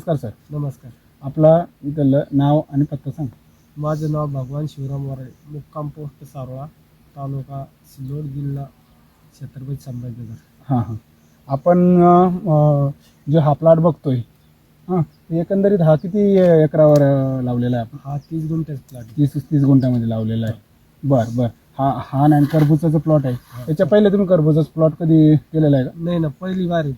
नमस्कार सर. नमस्कार. आपला इथलं नाव आणि पत्ता सांग. माझं नाव भगवान शिवराम वराळे, मुक्काम पोस्ट सारोळा, तालुका सिल्लोड, जिल्हा छत्रपती संभाजीनगर. हां हां. आपण जो हा प्लॉट बघतोय हां, एकंदरीत हा किती एकरावर लावलेला आहे आपण? हा 30 गुंठ्याचा प्लॉट. 30 गुंठ्यामध्ये लावलेला आहे. बरं बरं. हा नाही टरबूजाचा प्लॉट आहे. त्याच्या पहिले तुम्ही टरबूजाचा प्लॉट कधी केलेला आहे का? नाही ना, पहिली बार आहे.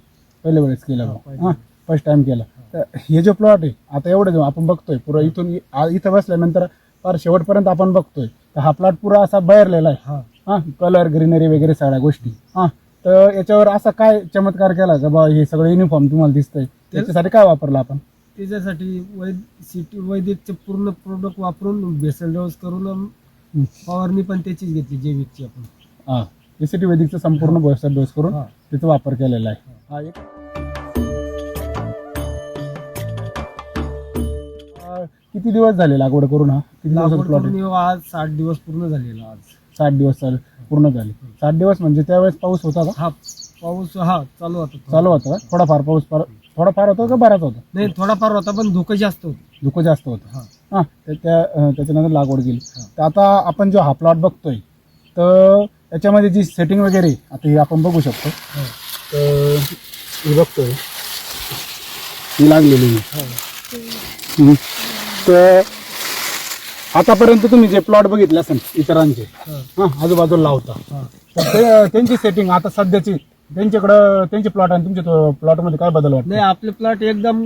पहिल्या वेळेस केला हा, का? पहिली. हां, फर्स्ट टाइम केला. तर हे जो प्लॉट आहे आता एवढं जो आपण बघतोय पुरा इथून इथं बसल्यानंतर फार शेवटपर्यंत आपण बघतोय तर हा प्लॉट पुरा असा बाहेरलेला आहे. हा हां, कलर ग्रीनरी वगैरे सगळ्या गोष्टी. हां, तर याच्यावर असा काय चमत्कार केला का बा हे सगळं युनिफॉर्म तुम्हाला दिसतंय त्याच्यासाठी काय वापरलं आपण? त्याच्यासाठी वैदिकचे पूर्ण प्रोडक्ट वापरून बेसल डोस करून फवारणी पण त्याचीच घेतली, जैविकची आपण. हां, एसीटी वैदिकचा संपूर्ण बॉयसर डोस करून हा. त्याचा वापर केलेला आहे. हा एक किती दिवस झाले लागवड करून? हा किती दिवसाचा लागवड प्लॉट आहे? करून आज 60 दिवस पूर्ण झालेला आज. 60 दिवस पूर्ण झाले. 60 दिवस म्हणजे त्यावेळेस पाऊस होता का? हा, पाऊस चालू होता. चालू होता का? थोडाफार पाऊस थोडाफार होता का बराच होता? नाही, थोडाफार होता पण धुकं जास्त होतं. धुकं जास्त होतं. हा. हां, त्याच्यानंतर लागवड केली. हा. तर आता आपण जो हा प्लॉट बघतोय तर याच्यामध्ये जी सेटिंग वगैरे आता हे आपण बघू शकतो. हा. तर हे बघतोय ही लागलेली आहे. हा. तर आतापर्यंत तुम्ही जे प्लॉट बघितले असेल इतरांचे हा. हां आजूबाजूला लावता हा. तर त्यांची सेटिंग आता सध्याची त्यांच्याकडं त्यांचे प्लॉट आणि तुमच्या प्लॉटमध्ये काय बदल वाटतो? नाही, आपले प्लॉट एकदम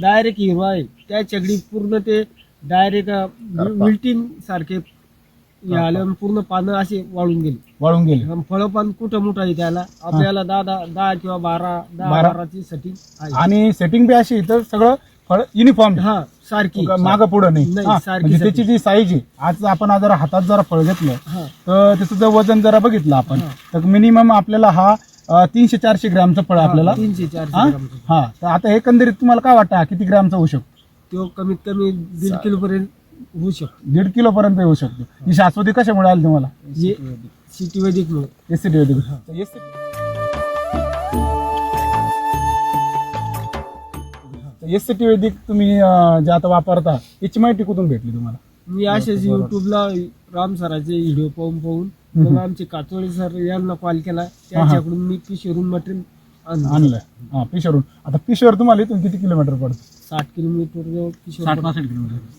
डायरेक्ट हिरवा आहे. त्या छगडी पूर्ण ते डायरेक्ट विल्टिंग सारखे आले, पूर्ण पानं असे वाळून वाळून गेले. गेली. फळं पण कुठं मोठं आहे त्याला. आपल्याला 10 किंवा 12ची सेटिंग आहे. आणि सेटिंग बी अशी तर सगळं फळ युनिफॉर्म हा, सारखी मागं पुढं नाही. नाही, हां, सारखी म्हणजे त्याची जी साईज आहे आज आपण जर हातात जर फळ घेतलं हा. तर त्याचं जर वजन जरा बघितलं आपण हा. तर मिनिमम आपल्याला हा 300-400 ग्रॅमचं फळ आपल्याला 300-400 हां ग्रामचं. हां. तर आता एकंदरीत तुम्हाला काय वाटतं हा किती ग्रॅमचा होऊ शकतो? तो कमीत कमी 1.5 किलो पर्यंत होऊ शकतो. 1.5 किलो पर्यंत येऊ शकतो. ही शाश्वती कशामुळे आली तुम्हाला? सिटी वैदिक एसीटी वैदिक. एसीटी वैदिक तुम्ही जे आता वापरता याची माहिती कुठून भेटली तुम्हाला? मी असेच युट्यूबला राम सराचे व्हिडिओ पाहून मग आमचे कातोळे सर यांना कॉल केला. त्यांच्याकडून मी पिशवरून मटेरियल आणलं. हा, पिशवरून. आता पिशवर तुम्हाला इथून किती किलोमीटर पडतं? 60 किलोमीटर पिशवर.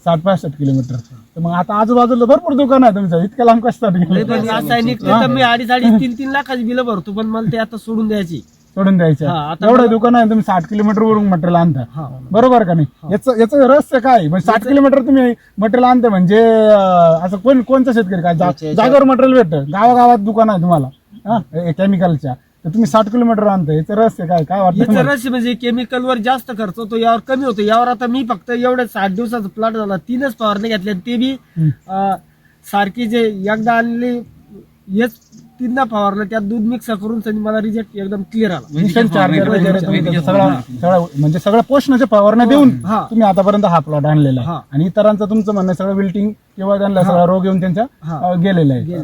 60-65 किलोमीटर. तर मग आता आजूबाजूला भरपूर दुकान आहे तुमचं, इतक्या लांब कशासाठी गेले? रासायनिक तर मी 2.5-3 लाखाची बिलं भरतो, पण मला ते आता सोडून द्यायची. सोडून द्यायचं. हा, आता एवढं दुकान आहे तुम्ही 60 किलोमीटर वरून मटेरियल आणता, हा. बरोबर का नाही? याचं रहस्य काय? म्हणजे 60 किलोमीटर तुम्ही मटेरियल आणते म्हणजे असं कोणता शेतकरी काय जागेवर मटेरियल भेटतं? गावागावात दुकान आहे तुम्हाला केमिकलच्या, तर तुम्ही 60 किलोमीटर आणता. याचं रहस्य काय वाटतं? याचं रहस्य म्हणजे केमिकलवर जास्त खर्च होतो, यावर कमी होतो. यावर आता मी फक्त एवढ्या 60 दिवसाचा प्लॉट झाला, 3च फवारणी घेतल्या. ते बी सारखी जे एकदा आणली हेच 3दा फवारलं, त्यात दूध मिक्स करून मला रिझल्ट एकदम क्लिअर आला. इन्स्टंट चार्जर वगैरे तुम्ही सगळं म्हणजे सगळं पोषणाच्या फवारण्या देऊन हा. तुम्ही आतापर्यंत हा प्लॉट आणलेला आहे. हा. आणि इतरांचं तुमचं म्हणणं सगळं विल्टिंग किंवा त्यांना सगळा रोग येऊन त्यांच्या गेलेला आहे.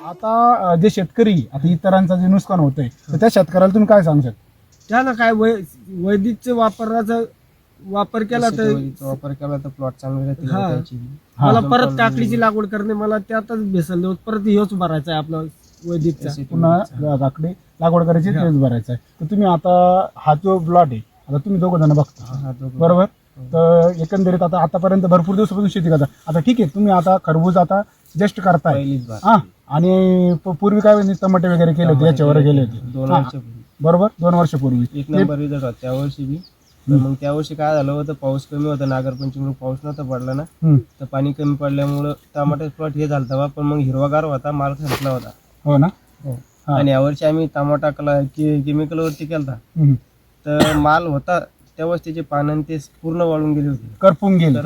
आता जे शेतकरी आता इतरांचं जे नुकसान होतंय तर त्या शेतकऱ्याला तुम्ही काय सांगू शकता? त्यानं काय वैदिकच्या वापर केला तर वापर केला तर प्लॉट चांगले राहतील. हा. त्याची मला परत काकडीची लागवड करणे, मला त्यातच भेसल देऊन परत हेच भरायचा आहे आपला वैदिकचा. पुन्हा काकडे लागवड करायची तेच भरायचं आहे. तर तुम्ही आता हा जो प्लॉट आहे आता तुम्ही दोघं जण बघता, बरोबर? तर एकंदरीत आता आतापर्यंत भरपूर दिवसापासून शेती करता. आता ठीक आहे, तुम्ही आता खरबूज आता जस्ट करताय पहिलीच बार. हा, आणि पूर्वी काय टमाटे वगैरे केले होते, याच्यावर गेले होते 2 हा, वर्ष बरोबर? 2 वर्षापूर्वी. एक नंबर रिझल्ट होता त्या वर्षी बी. पण मग त्या वर्षी काय झालं होतं, पाऊस कमी होता, नागरपंचमीमुळे पाऊस नव्हता पडला ना, तर पाणी कमी पडल्यामुळं टमाटे प्लॉट हे झालता बा. पण मग हिरवागार होता, माल संपला होता. हो ना? हा. आणि यावर्षी आम्ही टमाटा केमिकल वरती केलता, तर माल होता तेव्हाच त्याचे पानं ते पूर्ण वाळून गेले होते, करपून गेले.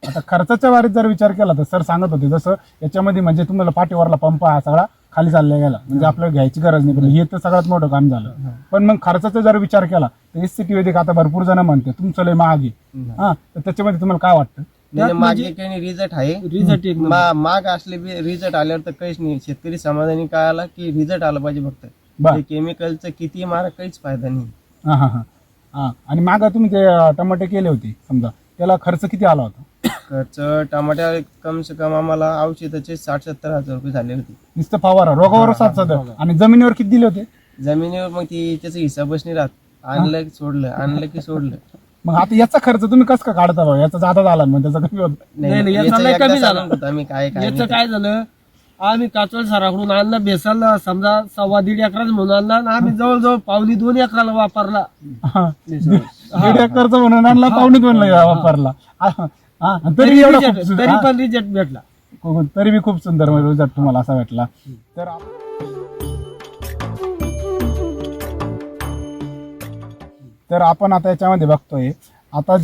आता खर्चाच्या बाबतीत जर विचार केला तर सर सांगत होते जसं याच्यामध्ये म्हणजे तुम्हाला पाठीवरला पंप हा सगळा खाली चालला गेला, म्हणजे आपल्याला घ्यायची गरज नाही पडली. हे तर सगळ्यात मोठं काम झालं. पण मग खर्चाचा जर विचार केला तर एसीटी वैदिक आता भरपूर जण म्हणते तुमचं लय महाग आहे. हा, तर त्याच्यामध्ये तुम्हाला काय वाटतं? नाही, म्हणजे मागे काही रिझल्ट आहे. रिझल्ट एक माग असले बी रिझल्ट आल्यावर तर काहीच नाही. शेतकरी समाधानी काय आला की रिझल्ट आला पाहिजे फक्त. बर. केमिकलचं किती मारा काहीच फायदा नाही. हा हा हा हा. आणि मागा तुम्ही ते टमाटे केले होते समजा, त्याला खर्च किती आला होता? खर्च टमाट्या कम से कम आम्हाला औषधाचे 60-70 हजार रुपये झाले होते. नुसतं फवारा रोगावर 7 आणि जमिनीवर किती दिले होते? जमिनीवर मग ती त्याचा हिसाबच नाही राहत. आणलं की सोडलं, आणलं की सोडलं. मग आता याचा खर्च तुम्ही कसं का काढता बघा? याचा जादा झाला मग त्याचा कमी होत? नाही, याचा याचं लय एकदा कमी झाला. सांगून होतं आम्ही काय काय याचं नाही. काय झालं, आम्ही काचवड सराकडून आणलं बेसल समजा 1.25 एकराच म्हणून आणला आणि आम्ही जवळजवळ 1.25-2 एकराला वापरला. हा. 1.5 एकरचा म्हणून आणला, 1.25 वापरला. हा. तरी एवढा खूप तरी सुंदर. पण रिजल्ट भेटला. तरी बी खूप सुंदर रिझल्ट तुम्हाला असा भेटला. तर तर आपण आता याच्यामध्ये बघतोय, आता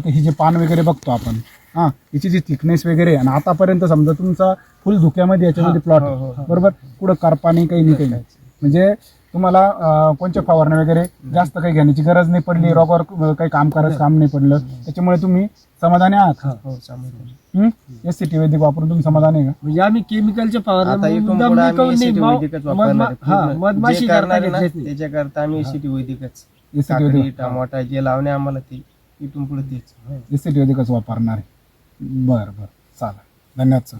ही जे पान वगैरे बघतो आपण, हा, याची जी थिकनेस वगैरे, आणि आतापर्यंत समजा तुमचा फुल धुक्यामध्ये याच्यामध्ये प्लॉट बरोबर, कुठं करपाणी काही नाही म्हणजे तुम्हाला कोणत्या फवारण्या वगैरे जास्त काही घेण्याची गरज नाही पडली, रोगावर काही काम करायचं काम नाही पडलं, त्याच्यामुळे तुम्ही समाधानी आहात? हो, समाधानी. SCT वैदिक वापरून तुम्ही समाधानी आहे का? म्हणजे आम्ही केमिकलच्या आता फवारण्या इथून मुद्दाम पुढे नाही आम्ही करून नाही, SCT वैदिकच वापरणार आहे. पूर्ण. मधमाशी जे करता करणार आहे ना, घेतलीच नाही. त्याच्याकरता आम्ही SCT वैदिकच. SCT काकडी, वैदिक टमाटा जे लावणे आम्हाला ते इथून पुढे तेच. SCT वैदिकच वापरणार आहे. बरं चालेल, धन्यवाद सर.